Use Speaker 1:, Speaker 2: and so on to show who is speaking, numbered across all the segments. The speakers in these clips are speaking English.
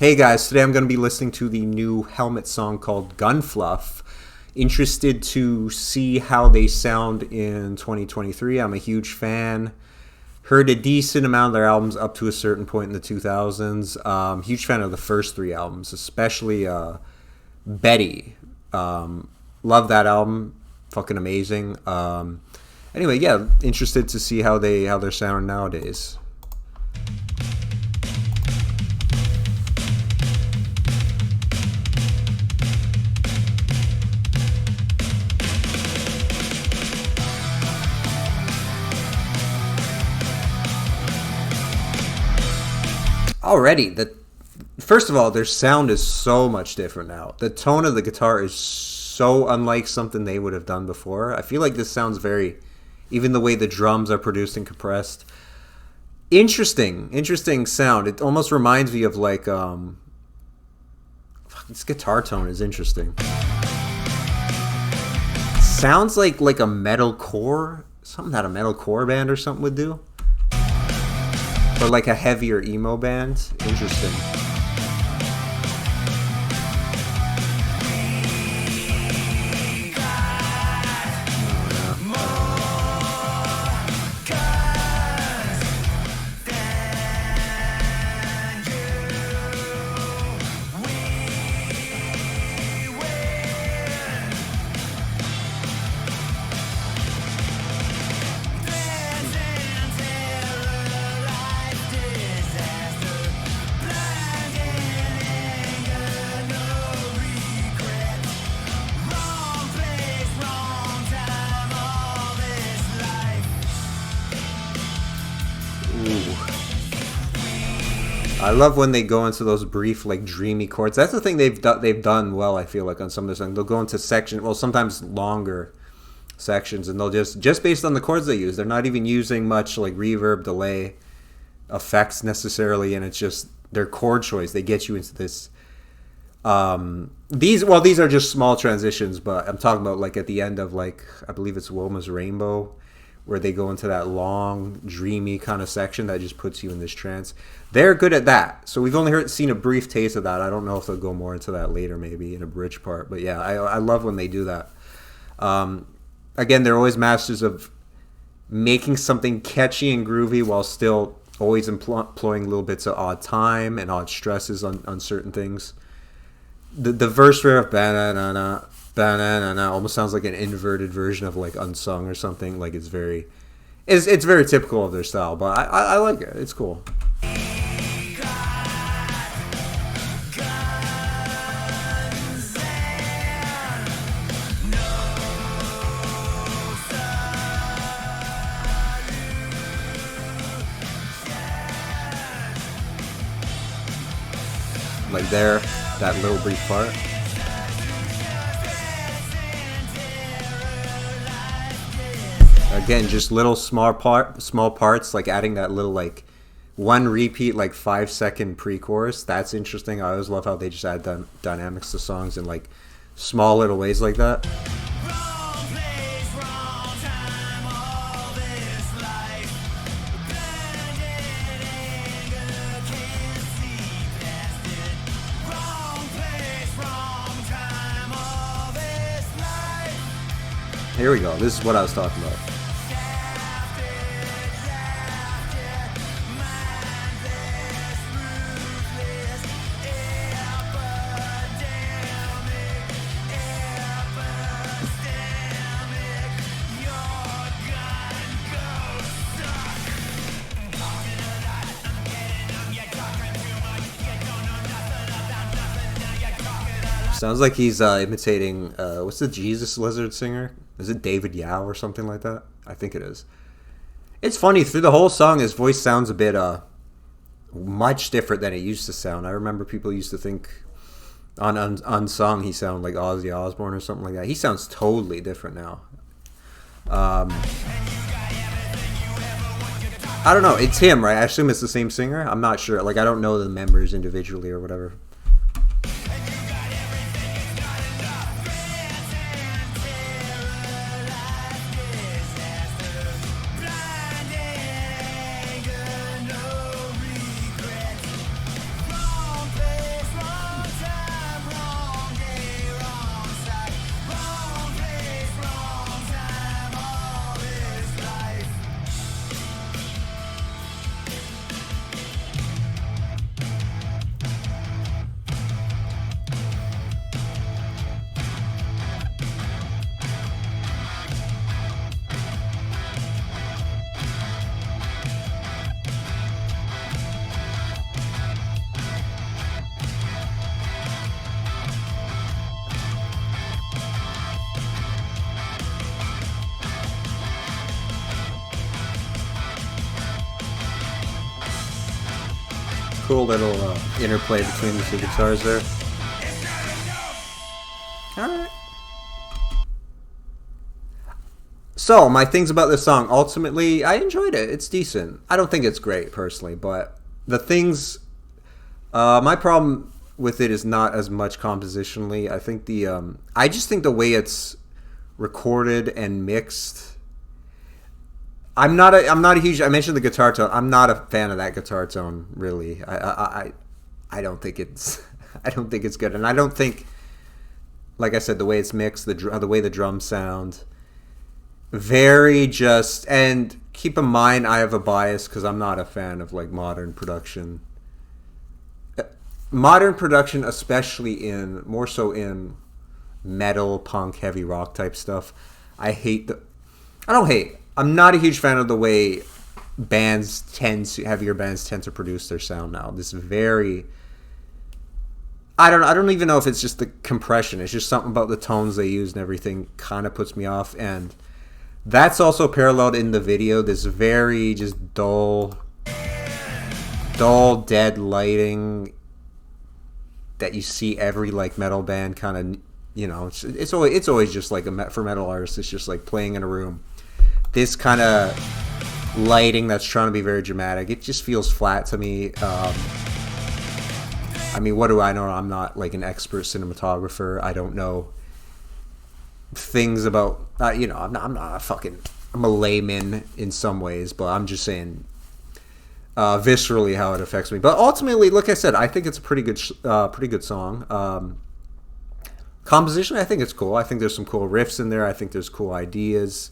Speaker 1: Hey guys, today I'm going to be listening to the new Helmet song called Gun Fluff. Interested to see how they sound in 2023. I'm a huge fan. Heard a decent amount of their albums up to a certain point in the 2000s. Huge fan of the first three albums, especially Betty. Love that album. Fucking amazing. Anyway, yeah, interested to see how they're sounding nowadays. Already, first of all, their sound is so much different now. The tone of the guitar is so unlike something they would have done before. I feel like this sounds even the way the drums are produced and compressed. Interesting sound. It almost reminds me of like, this guitar tone is interesting. Sounds like a metalcore, something that a metalcore band or something would do. Or like a heavier emo band. Interesting. I love when they go into those brief, like, dreamy chords. That's the thing they've done well, I feel like, on some of the songs. They'll go into sections, well, sometimes longer sections, and they'll just based on the chords they use. They're not even using much, like, reverb, delay, effects necessarily, and it's just their chord choice. They get you into this. These are just small transitions, but I'm talking about, like, at the end of, like, I believe it's Wilma's Rainbow, where they go into that long, dreamy kind of section that just puts you in this trance. They're good at that. So we've only seen a brief taste of that. I don't know if they'll go more into that later, maybe in a bridge part. But yeah, I love when they do that. Again, they're always masters of making something catchy and groovy while still always employing little bits of odd time and odd stresses on certain things. The verse riff, ba-na-na-na, ba-na-na-na, almost sounds like an inverted version of like Unsung or something. Like it's very typical of their style, but I like it. It's cool. Like that little brief part. Again, just little small parts, like adding that little like one repeat, like 5-second pre-chorus. That's interesting. I always love how they just add dynamics to songs in like small little ways like that. Here we go. This is what I was talking about. Sounds like he's imitating, what's the Jesus Lizard singer? Is it David Yao or something like that? I think it is. It's funny, through the whole song, his voice sounds a bit much different than it used to sound. I remember people used to think on Unsung he sounded like Ozzy Osbourne or something like that. He sounds totally different now. I don't know. It's him, right? I assume it's the same singer. I'm not sure. Like, I don't know the members individually or whatever. cool little interplay between the two guitars there. Alright. So, my things about this song. Ultimately, I enjoyed it. It's decent. I don't think it's great, personally, but the things... my problem with it is not as much compositionally. I think I just think the way it's recorded and mixed... I'm not a huge... I mentioned the guitar tone. I'm not a fan of that guitar tone, really. I don't think it's... I don't think it's good. And I don't think... Like I said, the way it's mixed, the way the drums sound... Very just... And keep in mind, I have a bias because I'm not a fan of, like, modern production. Modern production, especially more so in metal, punk, heavy rock type stuff. I don't hate... I'm not a huge fan of the way heavier bands tend to produce their sound now. This very... I don't even know if it's just the compression. It's just something about the tones they use and everything kind of puts me off. And that's also paralleled in the video. This very just dull, dead lighting that you see every like metal band kind of, you know, it's always just like for metal artists, it's just like playing in a room. This kind of lighting that's trying to be very dramatic, it just feels flat to me. I mean, what do I know? I'm not like an expert cinematographer. I don't know things about, you know, I'm not a fucking, I'm a layman in some ways, but I'm just saying viscerally how it affects me. But ultimately, like I said, I think it's a pretty good song. Composition, I think it's cool. I think there's some cool riffs in there. I think there's cool ideas.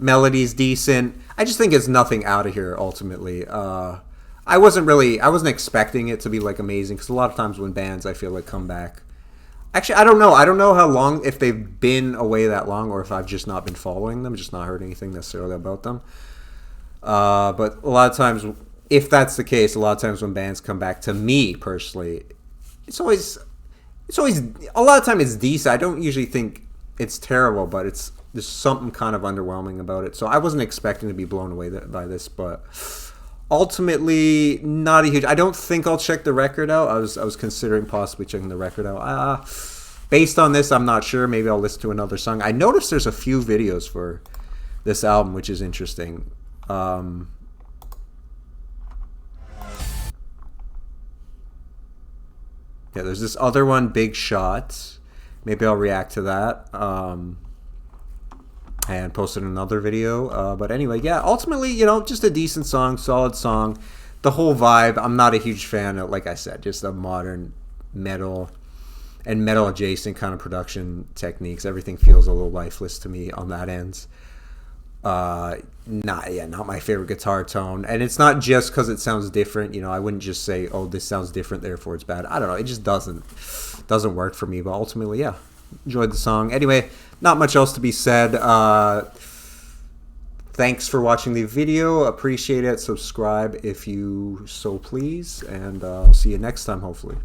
Speaker 1: Melody's decent. I just think it's nothing out of here ultimately. I wasn't expecting it to be like amazing, because a lot of times when bands, I feel like, come back. Actually, I don't know how long, if they've been away that long, or if I've just not been following them, just not heard anything necessarily about them. But a lot of times, if that's the case, a lot of times when bands come back, to me personally, it's always a lot of time it's decent. I don't usually think it's terrible, but there's something kind of underwhelming about it. So I wasn't expecting to be blown away by this, but ultimately not a huge... I don't think I'll check the record out. I was considering possibly checking the record out. Based on this, I'm not sure. Maybe I'll listen to another song. I noticed there's a few videos for this album, which is interesting. Yeah, there's this other one, Big Shot. Maybe I'll react to that. And posted another video. But anyway, yeah, ultimately, you know, just a decent song, solid song. The whole vibe, I'm not a huge fan of, like I said, just the modern metal and metal adjacent kind of production techniques. Everything feels a little lifeless to me on that end. Not my favorite guitar tone. And it's not just because it sounds different. You know, I wouldn't just say, oh, this sounds different, therefore it's bad. I don't know. It just doesn't work for me. But ultimately, yeah, enjoyed the song. Anyway, not much else to be said. Thanks for watching the video. Appreciate it. Subscribe if you so please. And I'll see you next time, hopefully.